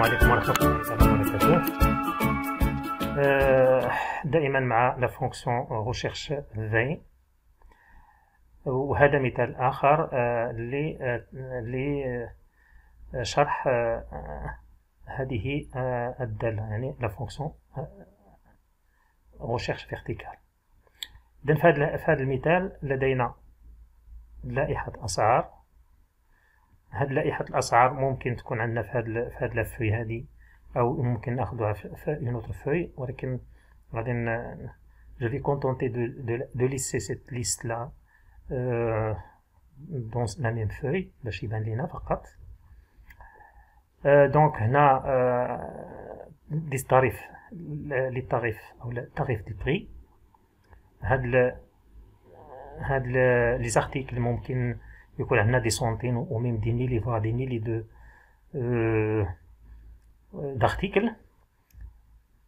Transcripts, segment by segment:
عليكم ورحمة الله تعالى وبركاته. دائما مع لا فونكسيون ريشيرش في، وهذا مثال آخر لشرح هذه الدالة، يعني لا فونكسيون ريشيرش فيرتيكال. إذن في هذا المثال لدينا لائحة أسعار. هاد لائحة الأسعار ممكن تكون عندنا في هاد لافوي هادي، أو ممكن ناخدوها في une autre feuille، ولكن غادي je vais contenter de laisser cette liste là dans la même feuille باش يبان لينا فقط. دونك هنا دي طريف لي طريف أو التاريف دي بري. هاد لي زارتيكل ممكن يكون عندنا دي سونتين و ميم دي ميلي فوا دي ميلي دو d'articles,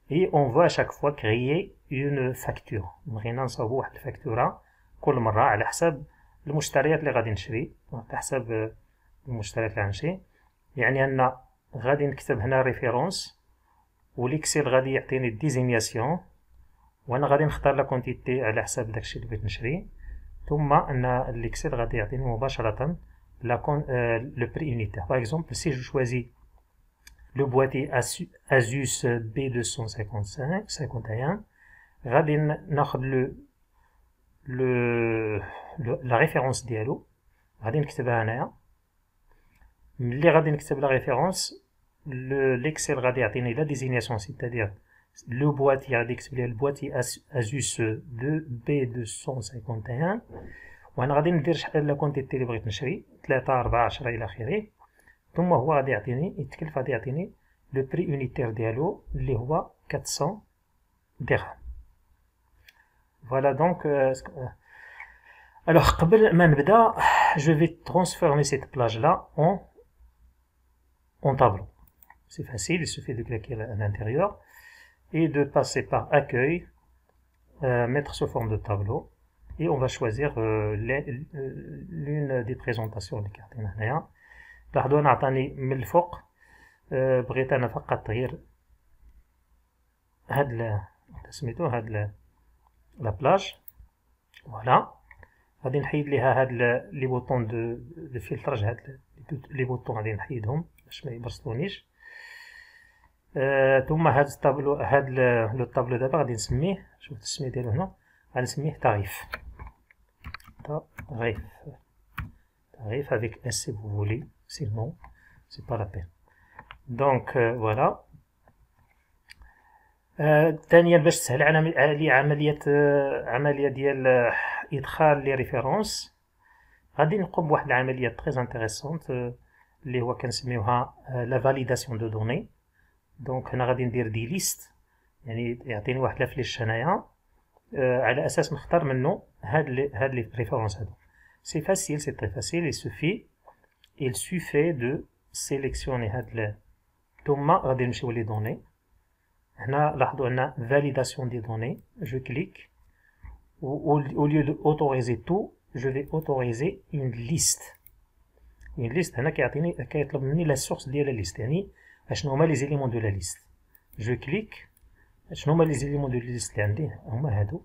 et on va à chaque fois créer une facture. بغينا نصاوبو واحد الفاكتورة كل مرة على حسب المشتريات اللي غادي نشري، على حسب المشتريات اللي غنشري. يعني أن غادي نكتب هنا ريفيرونس، وليكسيل غادي يعطيني ديزينياسيون، وأنا غادي نختار لا كونتيتي على حسب داكشي اللي بغيت نشري. ثم أن l'Excel غادي يعطيني مباشرة le prix unitaire. Par exemple, si je choisis le boîtier Asus B251, غادي ناخد la référence ديالو، غادي نكتبها هنايا. ملي غادي نكتب la référence، l'Excel غادي يعطيني la désignation، c'est-à-dire le boîtier غادي يكتب لي البواتي Asus B251، وانا غادي ندير شحال لا كونتيتي اللي بغيت نشري، 3 4 10 الى اخره. ثم هو غادي يعطيني يتكلف، غادي يعطيني لو بري يونيتير ديالو اللي هو 400 درهم. فوالا دونك الوغ قبل ما نبدا je vais transformer cette plage là en tableau. C'est facile, il suffit de cliquer à l'intérieur et de passer par accueil, mettre sous forme de tableau, et on va choisir l'une des présentations اللي كيعطينا هنايا. لاحظوا انا عطاني من الفوق، بغيت انا فقط غير هاد سميتو هاد لا بلاج. فوالا غادي نحيد ليها هاد لي بوطون دو فلتراج، هاد لي بوطون غادي نحيدهم باش ما يبرصلونيش. ثم هاد الطابلو، هاد لو طابلو دابا غادي نسميه، شوف التسميه ديالو هنا، غادي نسميه تاريف avec S si vous voulez, sinon c'est pas la peine. Donc voilà. ثانيا باش تسهل علي عملية ديال ادخال لي ريفيرونس، غادي نقوم بواحد العملية تري انتريسونت اللي هو كنسميوها لا فاليداسيون دو دوني. دونك هنا غادي ندير دي ليست، يعني يعطيني واحد لا فليش هنايا على اساس نختار منه هاد لي ريفيرونس هادو. C'est facile, c'est très facile, il suffit de sélectionner هاد ثم غادي نمشيو لي دوني. هنا لاحظوا عندنا validation des données. Je clique, au lieu de autoriser tout, je vais autoriser une liste. Une liste هنا كيطلب مني la source ديال la liste، يعني اشنو هما les éléments de la liste. Je clique، اشنو هما les éléments de la liste اللي عندي، هما هادو.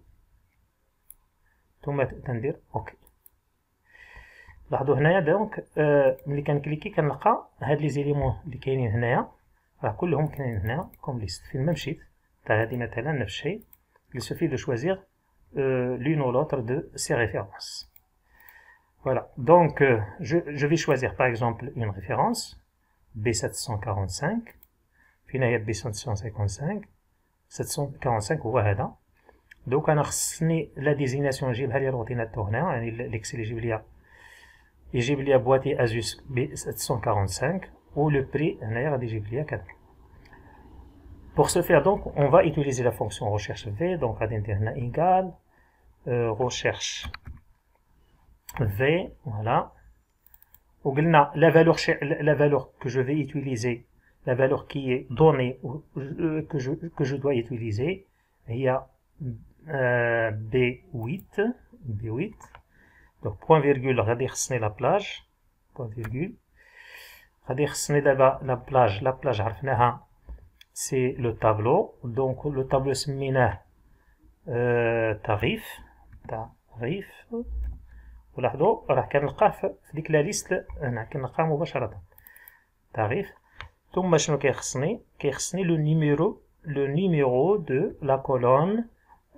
ثم تندير اوكي. لاحظوا هنايا دونك ملي كنكليكي كنلقى هاد لي زيليمون اللي كاينين هنايا راه كلهم كاينين هنا كوم ليست. فين ما مشيت تاع هادي مثلا نفس الشيء، il suffit de choisir l'une ou l'autre de ces références. Voilà, donc je vais choisir par exemple une référence B745. فين هي B755 745 هو هذا. دوك انا خصني لا ديزيناسيون نجيبها لي روتيناتور هنا، يعني ليكسيل يجيب لي بواتي ازوس بي 745 و لو بري هنايا غادي يجيب لي كذا. Pour ce faire donc on va utiliser la fonction recherche v. donc غادي ندير هنا égal recherche v. voilà, وقلنا la valeur que je vais utiliser, la valeur qui est donnée que je dois utiliser هي B8. donc point virgule غادي يخصني لا بلاج، point virgule غادي يخصني دابا لا بلاج عرفناها سي لو طابلو. دونك لو طابلو سميناه تاريف. ولاحظوا راه كنلقاه في ديك لا ليست هنا، كنلقاه مباشرة تاريف. ثم شنو كيخصني لو numéro de la colonne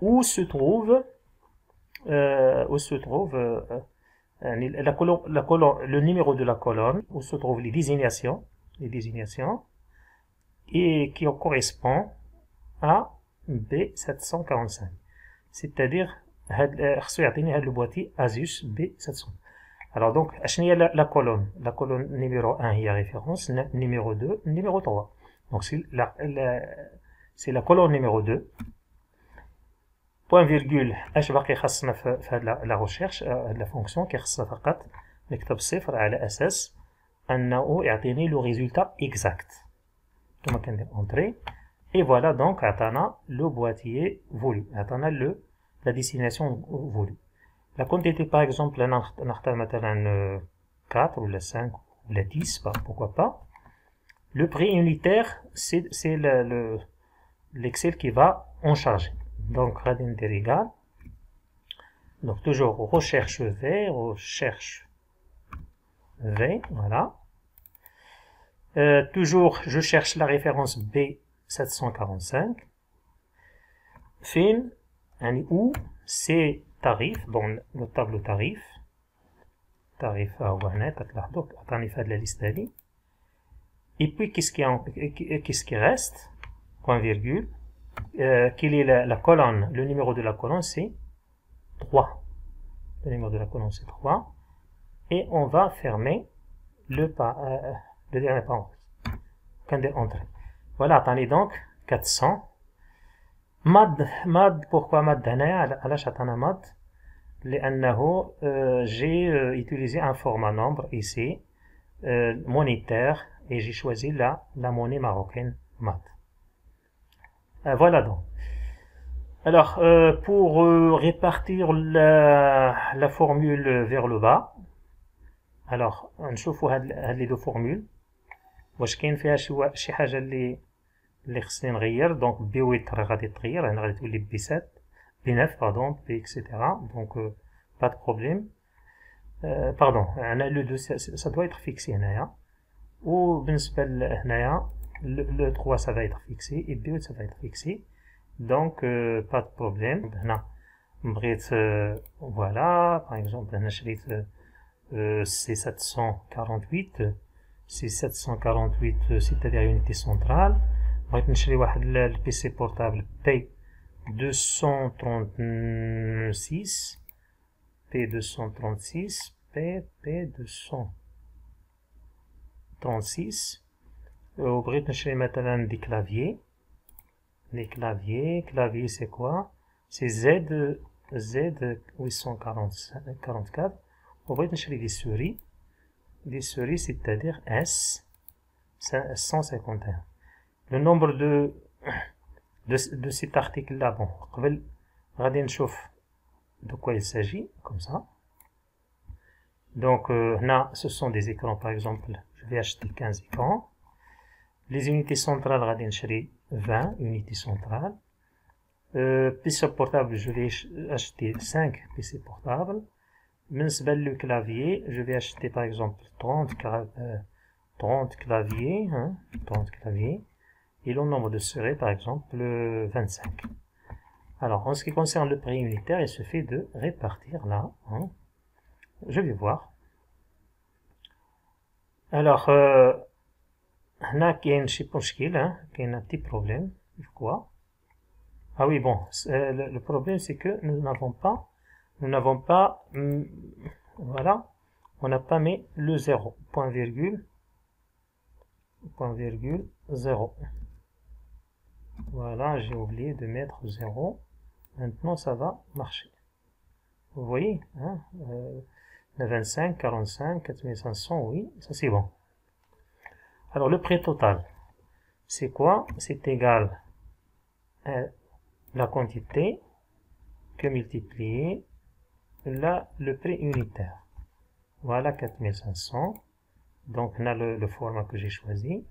où se trouve le numéro de la colonne où se trouvent les désignations et qui correspond à B745. C'est-à-dire خصو يعطيني هذا البواتي Asus B700. Alors donc اشنو هي la colonne numéro 1 هي référence, numéro 2 numéro 3. Donc c'est la colonne numéro 2. Point virgule اش باقي خاصنا في هاد لا ريشيرش، هاد لا فونكسيون كيخصنا فقط نكتب صفر على اساس انه يعطيني لو ريزولتا اكزاكت. ثم كندير اونتري et voilà donc عطانا لو بواتيي فولو، عطانا la destination voulue. La quantité par exemple نختار مثلا 4 ولا 5 ولا 10 pourquoi pas. Le prix unitaire c'est l'Excel qui va en charger. Donc غادي ندير égal. Donc toujours recherche V, voilà. Toujours je cherche la référence B745. Fin, où c'est tarif, bon le tableau tarif هو هنا تلاحظوا عطاني في هاد لا ليست هادي. Et puis qu'est-ce qui reste, point virgule, quelle est la colonne, le numéro de la colonne c'est 3. Le numéro de la colonne c'est 3. Et on va fermer le dernier parenthèse. Entrée. Voilà, attendez donc 400. MAD, pourquoi MAD هنايا؟ علاش عطانا MAD؟ لأنه j'ai utilisé un format nombre ici, monétaire, et j'ai choisi la monnaie marocaine MAD. Voilà donc. Alors, pour répartir la formule vers le bas, alors نشوفوا هاد لي دو فورمول واش كاين فيها شي حاجه اللي خصني نغير. دونك B8 راه غادي تغير، هنا غادي تولي B7 B9 باردون B etc. دونك با دو بروبليم. باردون هنا لو 2 ça doit être fixé هنايا، وبالنسبه لهنايا le 3 ça va être fixé et B8 ça va être fixé. Donc pas de problème. هنا بغيت voilà par exemple هنا شريت C748 c'est-à-dire unité centrale. بغيت نشري واحد البيسي بورتابل P236 P236 وبغيت نشري مثلا دي كلافيي. Les claviers c'est quoi? C'est Z844. وبغيت نشري des souris c'est-à-dire S151. Le nombre de cet article là, bon, قبل غادي نشوف de quoi il s'agit comme ça. Donc là ce sont des écrans par exemple, je vais acheter 15 écrans. Les unités centrales غادي نشري 20 unités centrales. PC portable, je vais acheter 5 PC portables. بالنسبة le clavier, je vais acheter par exemple 30 claviers, hein, 30 claviers. Et le nombre de souris par exemple 25. Alors en ce qui concerne le prix unitaire, il se fait de répartir là, hein. Je vais voir. Alors هنا كاين شي مشكل، كاين un petit problème. Pourquoi? Ah oui, bon, le problème c'est que nous n'avons pas, voilà, on n'a pas mis le 0, point virgule 0. Voilà, j'ai oublié de mettre 0. Maintenant ça va marcher. Vous voyez, hein, 25, 45, 4500, oui, ça c'est bon. Alors le prix total, c'est quoi? C'est égal à la quantité que multiplier le prix unitaire. Voilà 4500 Donc on a le format que j'ai choisi.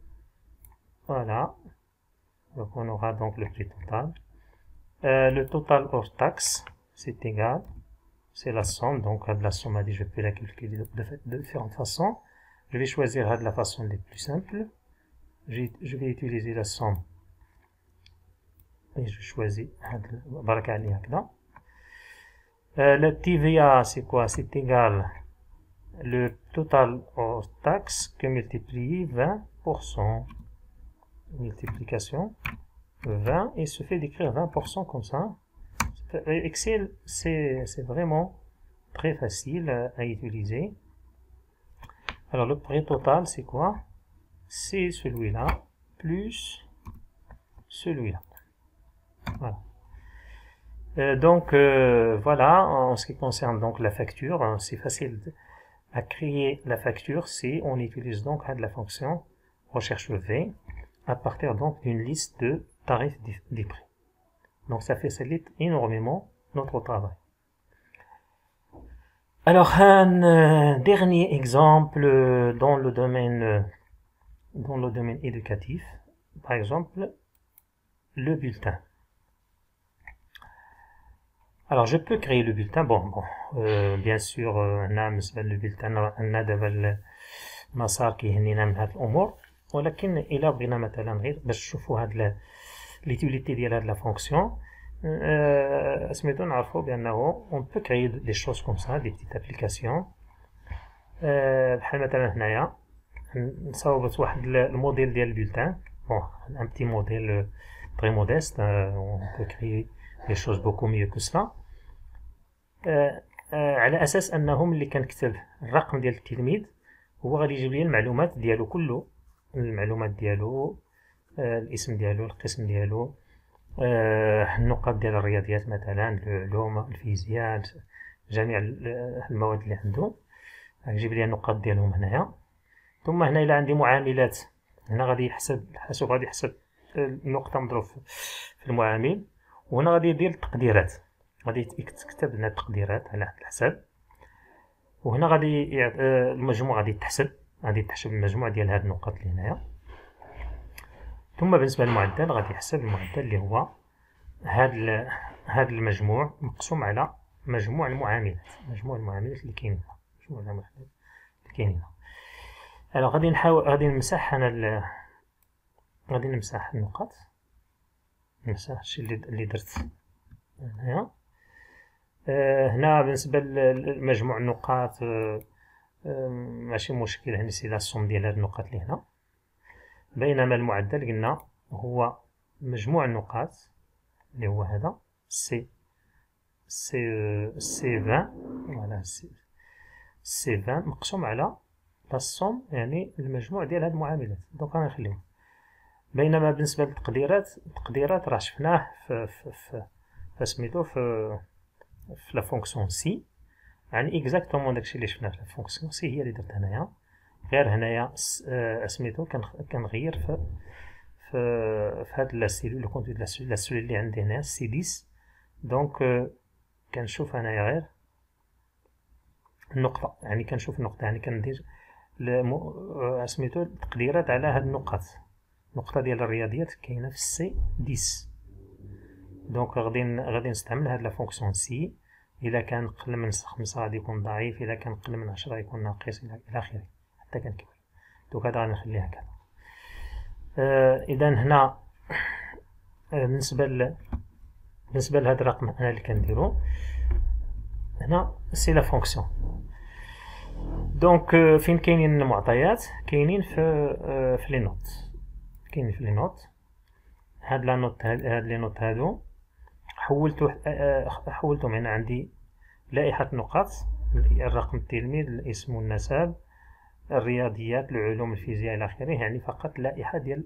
Voilà. Donc on aura donc le prix total. Le total hors taxe, c'est égal. C'est la somme. Donc de la somme, je peux la calculer de différentes façons. Je vais choisir de la façon la plus simple. Je vais utiliser la somme. Et je choisis le TVA, c'est quoi? C'est égal le total hors taxe que multiplié 20%. Multiplication 20, et il se fait d'écrire 20% comme ça. Excel, c'est vraiment très facile à utiliser. Alors le prix total, c'est quoi? C'est celui-là plus celui-là. Voilà. Voilà, en ce qui concerne donc la facture, hein, c'est facile à créer la facture si on utilise donc la fonction recherche V à partir donc d'une liste de tarifs des prix. Donc ça facilite énormément notre travail. Alors un dernier exemple dans le domaine éducatif, par exemple le bulletin. Alors je peux créer le bulletin. Bien sûr le bulletin دابا المسار كيهنينا من هاد الامور، ولكن الا بغينا مثلا غير باش نشوفوا هاد l'utilité ديال هاد لا فونكسيون سميتو نعرفوا بانه on peut créer des choses comme ça, des petites applications. بحال مثلا هنايا نصاوبت واحد الموديل ديال البولتان. un petit modèle très modeste. On peut créer des choses beaucoup mieux que cela. على اساس انه ملي كنكتب الرقم ديال التلميذ هو غادي يجيب لي المعلومات ديالو كله، المعلومات ديالو، الاسم ديالو، القسم ديالو، النقاط ديال الرياضيات مثلا، العلوم، الفيزياء، جميع المواد اللي عنده يجيب لي النقاط ديالهم هنايا. ثم هنا الا عندي معاملات، هنا غادي يحسب الحاسوب، غادي يحسب النقطه مضروب في المعامل، وهنا غادي يدير التقديرات، غادي يكتب لنا التقديرات على هذا الحساب، وهنا غادي المجموع غادي تحسب المجموع ديال هاد النقاط اللي هنايا. ثم بالنسبه للمعدل غادي يحسب المعدل اللي هو هاد المجموع مقسوم على مجموع المعاملات اللي كاينين هنا. غادي نحاول غادي نمسح انا غادي نمسح النقاط، نمسح الشيء اللي درت هنايا. هنا بالنسبه لمجموع النقاط ماشي مشكل، هنا سي لا سوم ديال هاد النقاط اللي هنا، بينما المعدل قلنا هو مجموع النقاط اللي هو هذا سي 20. فوالا سي 20 مقسوم على لا سوم، يعني المجموع ديال هاد المعاملات. دونك غنخليهم. بينما بالنسبه للتقديرات راه شفناه في سميتو في لا فونكسيون سي، يعني اكزاكتومون داكشي اللي شفناه في لا فونكسيون سي هي اللي درت هنايا. غير هنايا سميتو كنغير في هاد لا سيلول، كونت لا سيلول اللي عندي هنا سي 10. دونك كنشوف هنايا غير النقطه، يعني كنشوف النقطه، يعني كندير سميتو التقديرات على هاد النقاط. النقطه ديال الرياضيات كاينه في سي 10. دونك غادي نستعمل هاد لا فونكسيون سي. الا كان قل من 5 غادي يكون ضعيف، الا كان قل من 10 يكون ناقص، الى اخره حتى كنكمل. دونك هذا غنخليه هكذا. اذا هنا بالنسبه لهذا الرقم انا اللي كنديرو هنا سي لا فونكسيون. دونك فين كاينين المعطيات؟ كاينين في لي نوت. كاينين في لي نوت. هاد لي نوت هادو حولتهم هنا. عندي لائحة نقاط، الرقم التلميذ، الاسم والنسب، الرياضيات، العلوم، الفيزياء الى اخره، يعني فقط لائحة ديال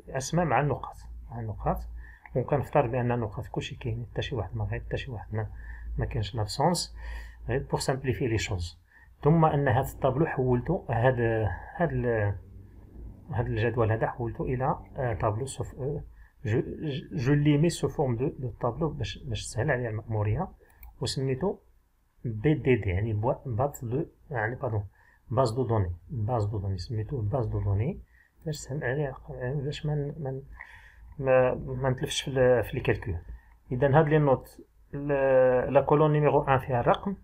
الاسماء مع النقاط. وكنفترض بان النقاط كلشي كاين، حتى شي واحد ما غير، حتى شي واحد ما كاينش لابسونس، غير بور سامبليفي لي شوز. ثم ان هذا الطابلو حولته، هذا الجدول هذا حولته الى طابلو جو لي مي سو فورم دو طابلو باش تسهل عليا المأمورية، وسميتو BDD، يعني باز دو دوني، باز دو دوني سميتو باز دو دوني باش تسهل عليه، باش ما نتلفش في لي كالكول. اذا هاد لي نوت، لا كولون نيميرو 1 فيها الرقم،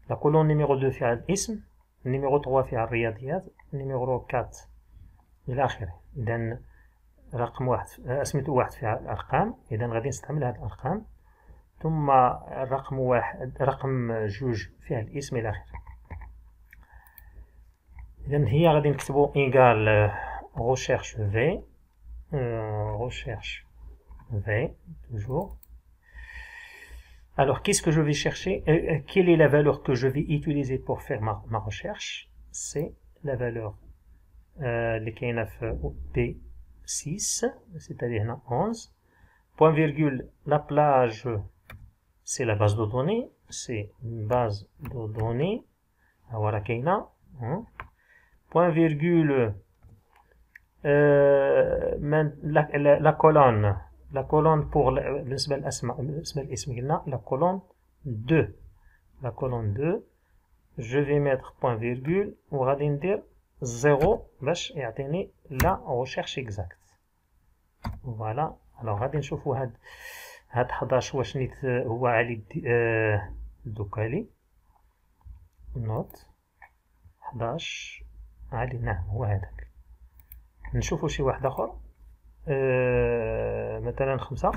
لا كولون نيميرو 2 فيها الاسم، نيميرو 3 فيها الرياضيات، نيميرو 4 الى اخره. اذا رقم واحد سميتو واحد فيها الارقام، اذا غادي نستعمل هاد الارقام، ثم الرقم واحد رقم جوج فيها الاسم الى اخره. اذا هي غادي نكتبو ايكال recherche V, recherche V, toujours. Alors, qu'est-ce que je vais chercher? Quelle est la valeur que je vais utiliser pour faire ma recherche? C'est la valeur اللي كاينة في P6, c'est-à-dire هنا 11. Point virgule, la plage, c'est la base de données, c'est une base de données. voilà كاينة. Point virgule, la colonne, la colonne pour بالنسبة للاسم قلنا la colonne 2, la colonne 2, je vais mettre point virgule وغادي ندير 0 باش يعطيني la recherche exacte. فوالا. الوغ غادي نشوفو هاد 11 واش نيت هو علي الدكالي. نوت 11 علي، نعم هو هذاك. نشوفو شي واحد اخر، مثلا 5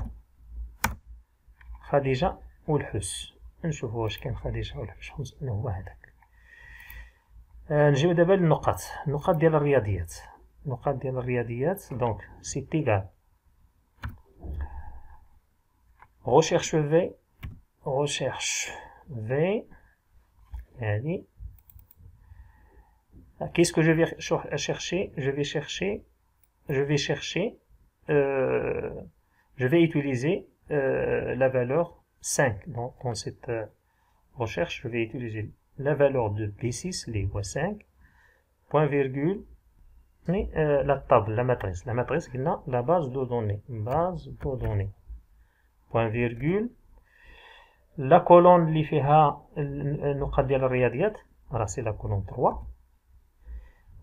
خديجة والحس. نشوفو واش كاين خديجة والحس، هو هذاك. نجيو دابا للنقاط، النقاط ديال الرياضيات. النقاط ديال الرياضيات دونك سي ايكال recherche V, recherche V, هادي. Qu'est-ce que je vais chercher? Je vais utiliser la valeur 5 dans cette recherche. Je vais utiliser la valeur de P6, les voix 5, point virgule, et la table, la matrice. La matrice, la base de données. Point virgule. La colonne اللي فيها النقاط ديال الرياضيات راه سي لا كولون 3.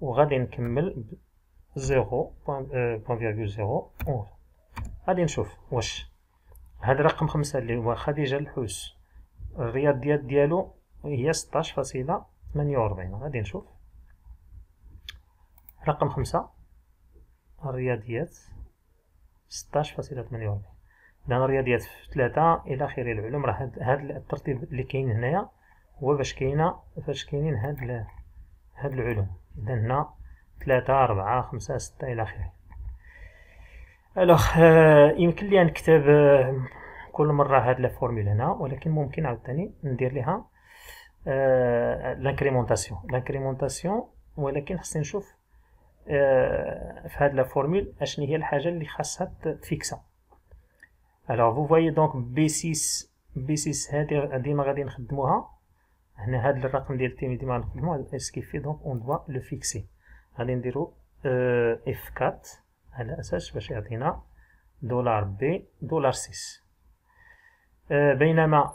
وغادي نكمل 0.0. غادي نشوف واش هاد الرقم 5 اللي هو خديجة الحوس الرياضيات ديالو هي 16.48. غادي نشوف رقم 5 الرياضيات 16.48. إذا الرياضيات في 3 إلى آخره. العلوم راه هاد الترتيب اللي كاين هنايا هو فاش كاينين هاد العلوم. إذا هنا 3 4 5 6 إلى آخره. ألوغ يمكن لي نكتب كل مرة هاد لا فورمول هنا، ولكن ممكن عاوتاني ندير ليها لانكريمونطاسيون، ولكن خصني نشوف في هاد لا فورمول اشني هي الحاجة اللي خاصها تفيكسا. ألوغ فو فوايي دونك B6 هادي ديما غادي نخدموها هنا. هاد الرقم ديال التيمي ديما نخدموه اسكيفي، دونك اون دوا لو فيكسي. غادي نديرو F4 على اساس باش يعطينا دولار بي دولار 6. بينما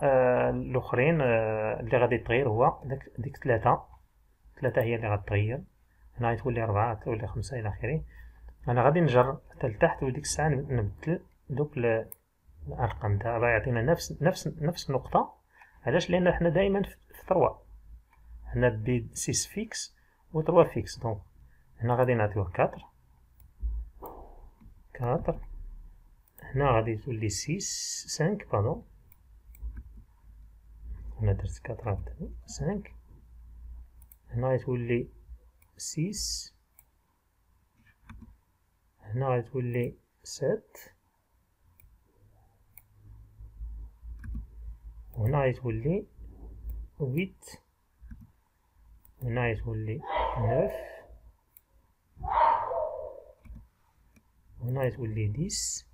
الاخرين اللي غادي تغير هو ديك 3 هي اللي غتغير. هنا غتولي 4 تولي 5 الى اخره. انا غادي نجر حتى لتحت وديك الساعه نبدل دوك الارقام. دابا يعطينا نفس النقطه. علاش؟ لان حنا دائما في 3 هنا بي 6 فيكس و 3 فيكس. دونك هنا غادي نعطيوه 4. هنا غادي تولي 5 باردون. هنا درت 4 عاوتاني 5. هنا غتولي 6. هنا غتولي 7. وهنا غتولي 8. هنا غتولي 9. وهنا غتولي 10.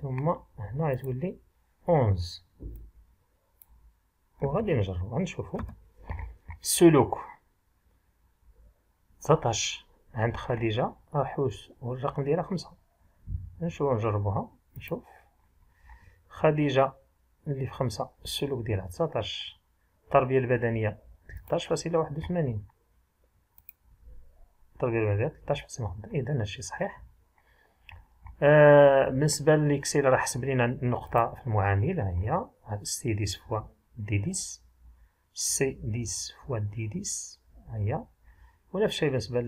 ثم هنا غتولي 11. وغادي نجربو غنشوفو السلوك 19 عند خديجة حوس والرقم ديالها 5. نجربوها نشوف خديجة اللي في 5 السلوك ديالها 19 التربية البدنية 13.81. التربية البدنية 13.81. إذا هادشي صحيح. بالنسبة للإكسيل راه حسب لينا النقطة في المعامل، ها هي سي 10 فوا دي 10، سي 10 فوا دي 10، ها هي. ونفس الشيء بالنسبة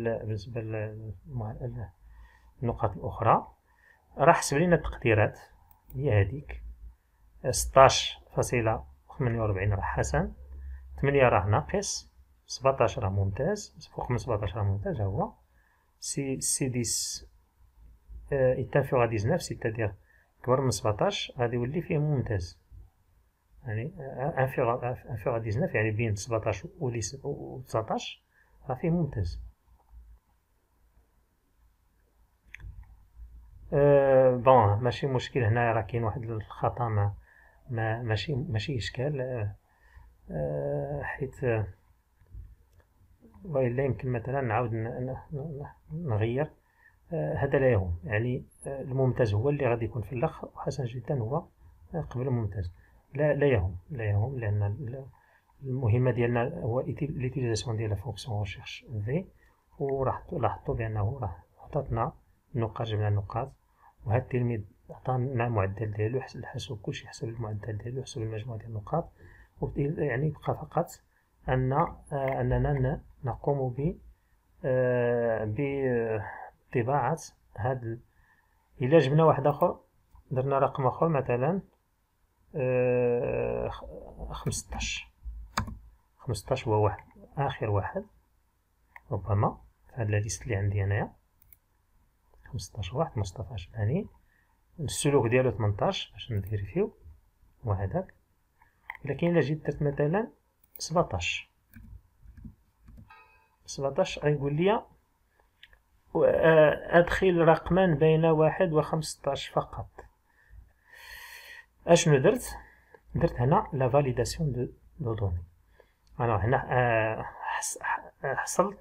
للنقاط الأخرى، راه حسب لينا التقديرات هي هاديك 16.48 راه حسن، 8 راه ناقص، 17 راه ممتاز، فوق من 17 راه ممتاز. ها هو سي 10 يتنفع 19 سيتادير كبر من 17 غادي يولي فيه ممتاز. يعني انفيغ 19 يعني بين 17 و 19 راه فيه ممتاز. بون ماشي مشكل، هنا راه كاين واحد الخطا ماشي اشكال، حيت وإلا يمكن مثلا نعاود نغير. هذا لا يهم، يعني الممتاز هو اللي غادي يكون في الاخر، وحسن جدا هو قبل الممتاز. لا يهم، لان المهمه ديالنا هو ليتيليزاسيون ديال لا فونكسيون ريشيرش في، وراح لاحظتوا بانه راه عطاتنا النقاط، جبنا النقاط، وهذا التلميذ عطانا المعدل ديالو، الحاسوب كلشي حسب المعدل ديالو، حسب المجموع ديال النقاط. يعني بقى فقط اننا نقوم بطباعة هاد. إلا جبنا واحد آخر، درنا رقم آخر مثلا 15 هو واحد آخر واحد ربما في هاد ليست اللي عندي أنايا. 15 واحد مصطفى عجباني، السلوك ديالو 18 باش نفيريفيو هو هداك. لكن إلا جيت درت مثلا 17 غيقول لي أدخل رقما بين 1 و 15 فقط. أشنو درت هنا لا فاليداسيون دو دوني. أنا هنا حصلت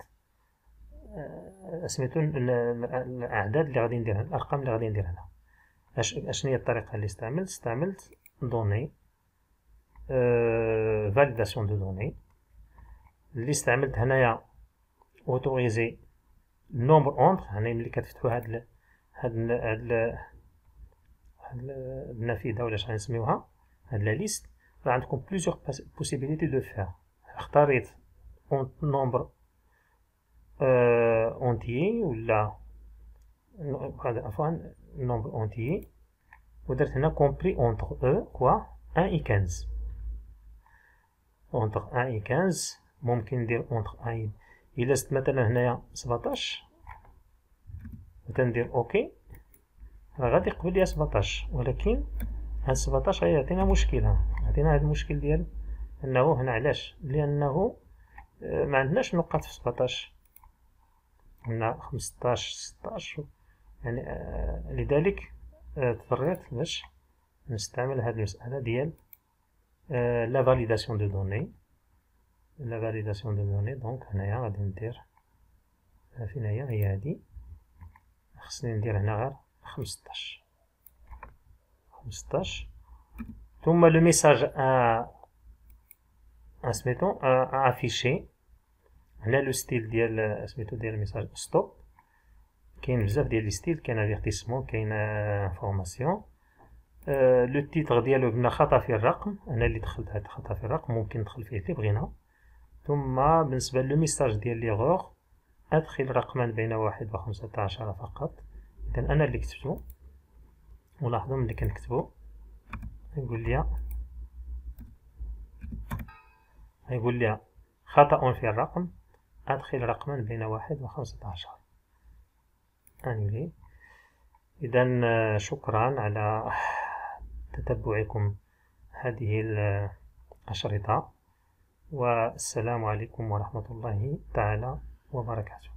سميتو الأعداد اللي غادي نديرها، الأرقام اللي غادي نديرها. أشنو هي الطريقة اللي استعملت دوني فاليداسيون دو دوني. اللي استعملت هنايا اوتوريزي نومبر اونتر. هنا ملي كتفتحو هاد النافذة ولا شحال نسميوها، هاد لا ليست، راه عندكم بليزيوغ بوسيبيليتي دو فير. اختاريت نومبر اونتيي ولا عفوا نومبر اونتيي، ودرت هنا كومبري اونتر او كوا 1 et 15. اونتر 1 et 15 ممكن ندير اونتر 1. إلا زدت مثلا هنايا 17 وتندير اوكي، راه غادي يقبل ليا 17، ولكن هاد 17 غيعطينا مشكلة. عطينا هاد المشكل ديال انه هنا، علاش؟ لانه ما عندناش نقاط في 17، عندنا 15 16 يعني. لذلك اضطريت باش نستعمل هاد المسألة ديال لا فاليداسيون دو دوني. دونك هنايا غادي ندير فين هي هادي، خصني ندير هنا غير 15 ثم لو ميساج سميتو افيشي. هنا لو ستيل ديال سميتو ديال الميساج ستوب. كاين بزاف ديال لي ستيل، كاين افيرتيسمون، كاين انفورماسيون. لو تيتر ديالو قلنا خطا في الرقم، انا اللي دخلت هاد خطا في الرقم، ممكن ندخل فيه اللي بغينا. ثم بالنسبه للميساج ديال ليغور، ادخل رقما بين 1 و 15 فقط. اذا انا اللي كتبتو، ولاحظوا ملي كنكتبو يقول لي خطأ في الرقم، أدخل رقما بين 1 و 15. أنيلي. إذا شكرا على تتبعكم هذه الأشرطة، والسلام عليكم ورحمة الله تعالى وبركاته.